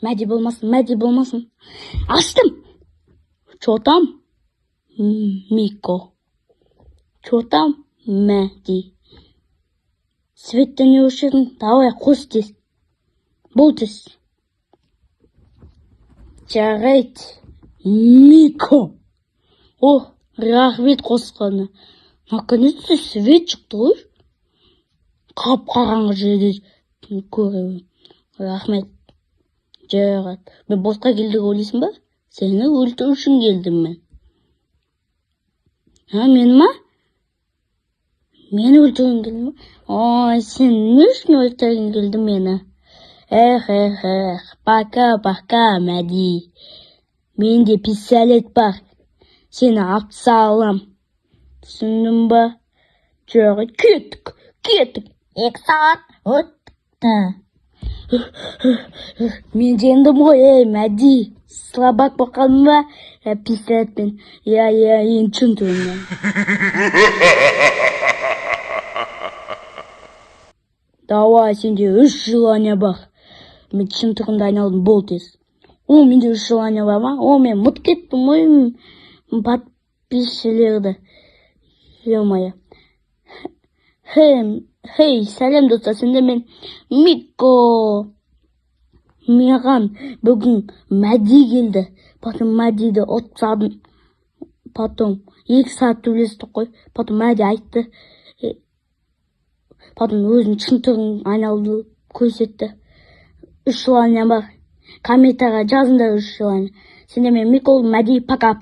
Мәди болмасын. Астым. Чё там? Мико. Чё там? Мәди. Светті не өшірдің? Давай, қос тез. Бұл тез. Жарайды. Мико. О, рахмет қосқаны. Наконец-то свет шықты ғой. Қап-қараңғы жерде көремін. Рахмет. Жарайды. Мен босқа келдік ойлайсың ба? Сені өлтіру үшін келдім мен. Мен ма? Мені өлтіргің келдің ба? Ой, сен не үшін өлтіргің келдің мені? Пока, Мәди. Менде пистолет бар. Сені алып салам. Түсіндің ба? Жарайды, кеттік. 2 saat өтті. Мен жеңдім ғой, Мәди. Слабак бақалым ба? Пистолетпен. Ең чын түріммен. Давай, сенде 3 желание бар. Мен чын түрімді айналдым, бол тез. О, менде 3 желание бар ма? О, мен мұт кеттім ғой. Подписчилерді. Ё-моё. Хей, сәлем достар, сенде мен Мико. Маған бүгін Мәди келді. Потом Мәдиді отсадым. Потом 2 saat төбелестік қой. Потом Мәди айтты. Потом өзінің чын түрін айналды көрсетті. 3 желание бар. Комментарийға жазыңдар 3 желание. Сенде мен Мико, Мәди, пока.